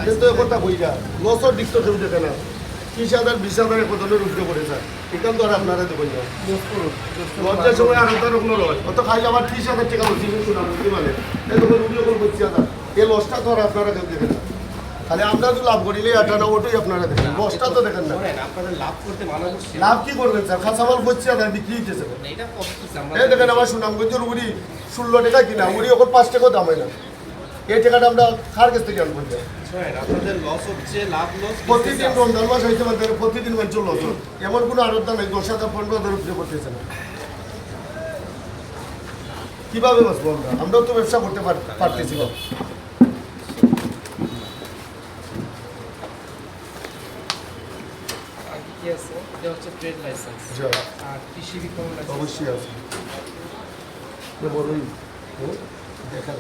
আপনি তো কথা বইরা লসর দিক তো কেউ দেখে না 30,000 20,000 কত ধরনের উঠে পড়ে স্যার এখান তো আর আপনারা দেখুন না লজ্জার সময় আর ওটার কোনো লস অত খাই আমার 30,000 টাকা বলছি শুনাম মানে এই তখন রুগী ওগুলো 25,000 এই লসটা তো আর আপনারা কেউ দেখেন না খালি আমরা তো লাভ করিলে এটা না ওটাই আপনারা দেখেন লসটা তো দেখেন না আপনাদের লাভ করতে মানা করছি লাভ কি করবেন স্যার খাসামাল 25,000 বিক্রি হইতেছে এটা কত এই দেখেন আমার সুনামগঞ্জের উড়ি 16 টাকা কিনা উড়ি ওখানে 5 টাকা দাম হয় না এই টাকাটা আমরা কার কাছ থেকে আনবো আপনাদের লস হচ্ছে লাভ লস প্রতিদিন রমজান মাস হয়েছে আমাদের প্রতিদিন মাঞ্চ লস এমন কোনো আরোদ্দা নেই 10,000 15,000 উপরে করতেছে না কিভাবে বাঁচবো আমরাও তো ব্যবসা করতে পারতেছি না কি আছে এটা হচ্ছে ট্রেড লাইসেন্স আর কৃষি বিপণন লাইসেন্স অবশ্যই আছে বড়ই দেখা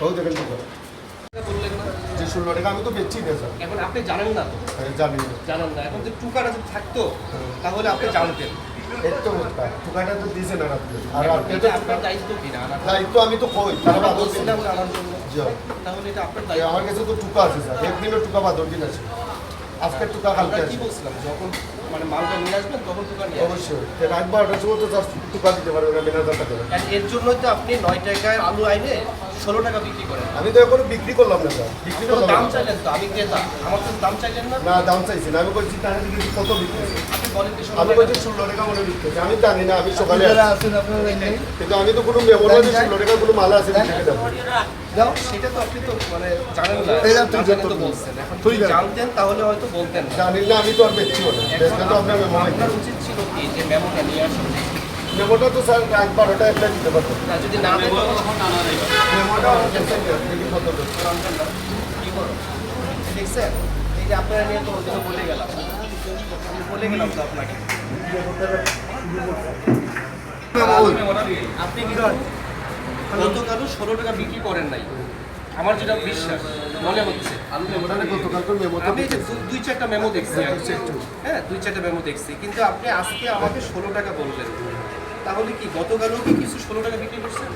ও দেখেন যে 16 টাকা আমি তো বেচছি না স্যার এখন আপনি জানেন না তো জানি জানেন না এখন যে টুকাটা যদি থাকতো তাহলে আপনি জানতেন এর তো টুকাটা তো দিয়েছেন আর আপনি আর আপনি তো এটা আপনার দায়িত্ব কিনা দায়িত্ব আমি তো কই তারা বাদ বলছিলাম আনার জন্য জি তাহলে এটা আপনার দায়িত্ব আমার কাছে তো টুকা আছে স্যার একদিনও টুকা বাদ দিন আছে আজকের টুকা কালকে আমরা কি বলছিলাম যখন মানে মালটা নিয়ে আসবেন তখন টুকা নিয়ে আসবেন অবশ্যই রাত 12টার সময় তো জাস্ট টুকা দিতে পারবেন না বিনা টাকা দেবেন আর এর জন্যই তো আপনি 9 টাকায় আলু আইনে 16 টাকা বিক্রি করেন আমি তো এখনো বিক্রি করলাম না স্যার বিক্রি তো করলাম দাম চাইলেন তো আমি ক্রেতা আমার তো দাম চাইলেন না না দাম চাইছি না আমি বলছি তাহলে দিদি কত বিক্রি হয়েছে? আপনি বলেন যে আমি 16 বলছি 16 টাকা মনে বিক্রি হয়েছে। আমি জানি না আমি সকালে কিন্তু আমি তো কোনো মেমো না যে 16 টাকা কোনো মাল আছে দেখে দেবো দাও সেটা তো আপনি তো মানে জানেন না জানেন তো বলছেন এখন যদি জানতেন তাহলে হয়তো বলতেন না জানি না আমি তো আর বেচছি না বেচতে তো আপনার মেমো আপনার উচিত ছিল কি যে মেমোটা নিয়ে আসুন মেমোটা তো স্যার রাত 12টা একটা দিতে পারতো না যদি না দেন তখন আনা যাবে মেমোটা দেখি কত কি করো দেখছেন এই যে আপনারা নিয়ে তো ওদের বলে গেলাম আমি বলে গেলাম তো আপনাকে আপনি কি করেন গতকালও 16 টাকা বিক্রি করেন নাই আমার যেটা বিশ্বাস মনে হচ্ছে গতকালকার মেমো আমি এই যে 2-4টা মেমো দেখছি হ্যাঁ 2-4টা মেমো দেখছি কিন্তু আপনি আজকে আমাকে 16 টাকা বললেন তাহলে কি গতকালও কি কিছু 16 টাকা বিক্রি করছেন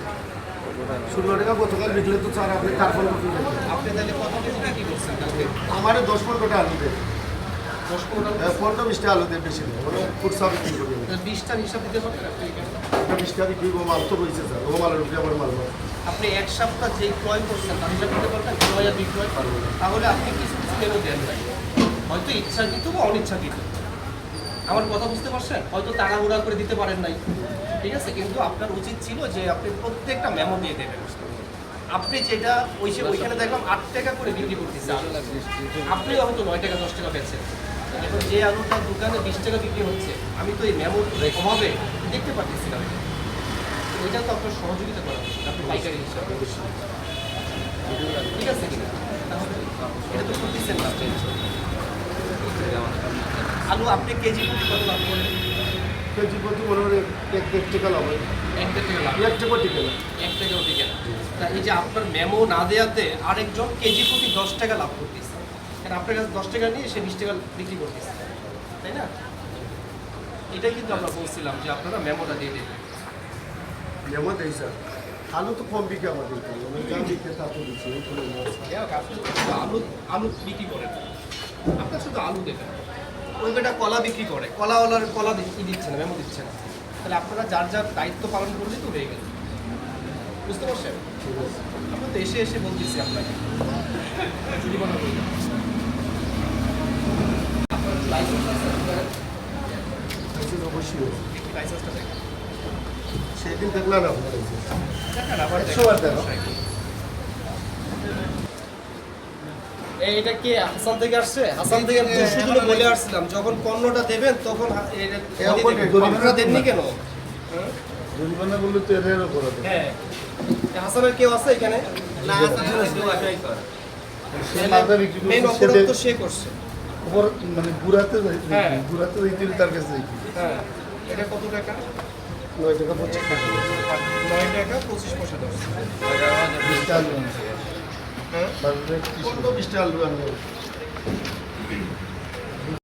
16 টাকা গতকাল বিকলে তো স্যার আপনি কার্বন কপি দেবেন আপনি তাহলে কত কেজি বিক্রি করছেন কালকে আমার 10-15টা আলু দেন 10-15 15-20টা আলু দেন বেশি না মানে ফুটসা বিক্রি করি 20টার হিসাব দিতে পারবেন আপনি এখানে? 20টা বিক্রি করবো মাল তো রয়েছে স্যার ও মালের উপরে আমার মাল নয়। আপনি এক সপ্তাহ যেই ক্রয় করছেন তার হিসাব দিতে পারবেন 2000 বিক্রয় তাহলে আপনি কিছু কিছু মেমো দেন নাই হয়তো ইচ্ছাকৃত বা অনিচ্ছাকৃত আমার কথা বুঝতে পারছেন হয়তো তাড়াহুড়া করে দিতে পারেন নাই ঠিক আছে কিন্তু আপনার উচিত ছিল যে আপনি প্রত্যেকটা মেমো দিয়ে দেবেন আপনি যেটা ওইখানে দেখলাম 8 টাকা করে বিক্রি করতেছে আপনি হয়তো 9 টাকা 10 টাকা বেচেন এখন যে আলুটা দোকানে 20 টাকা বিক্রি হচ্ছে আমি তো এই মেমোর অভাবে দেখতে পাচ্ছি না এটা তো আপনার সহযোগিতা করা উচিত আপনি পাইকারি হিসাবে ঠিক আছে কিনা তাহলে এটা তো করতেছেন না আলু আপনি কেজি প্রতি কত লাভ করেন কেজি প্রতি মনে হয় 1 টাকা লাভ হয় 1 টাকা লাভ 1 টাকা টিকে না 1 টাকাও টিকে না তা এই যে আপনার মেমো না দেওয়াতে আরেকজন কেজি প্রতি 10 টাকা লাভ করতেছে কারণ আপনার কাছে 10 টাকা নিয়ে সে 20 টাকা বিক্রি করতেছে তাই না এটাই কিন্তু আমরা বলছিলাম যে আপনারা মেমোটা দিয়ে দেবেন মেমো দেই স্যার আলু তো কম বিক্রি আমাদের যা বিক্রি তা তো দিচ্ছি আলু আলু বিক্রি করেন আপনার শুধু আলু দেবেন ওই বেটা কলা বিক্রি করে কলাওয়ালার কলা দিচ্ছে না মেমো দিচ্ছে না তাহলে আপনারা যার যার দায়িত্ব পালন করলেই তো হয়ে গেল বুঝতে পারছেন আমরা তো এসে এসে বলতেছি আপনাকে জরিমানা করবেন আপনার লাইসেন্স আছে অবশ্যই লাইসেন্সটা দেখেন সেদিন দেখলাম না দেখেন আবার 100 বার দেখো এটা কি হাসান থেকে আসছে হাসান থেকে শুধু বলে আসছিলাম যখন পণ্যটা দেবেন তখন আপনারা দেননি কেন জরিমানা বললে তো এর উপর হ্যাঁ হাসানের কেউ আছে এখানে না সে মাথা বিক্রি মেইন করছে অপরাধ তো সে করছে উপর মানে গুড়াতে হ্যাঁ। গুড়াতে দিতে তার কাছে হ্যাঁ এটা কত টাকা 9 টাকা 25 টাকা 9 টাকা 25 পয়সা দশ 20 টাকা আলু হ্যাঁ তারপরে 20 টাকা আলু আনলো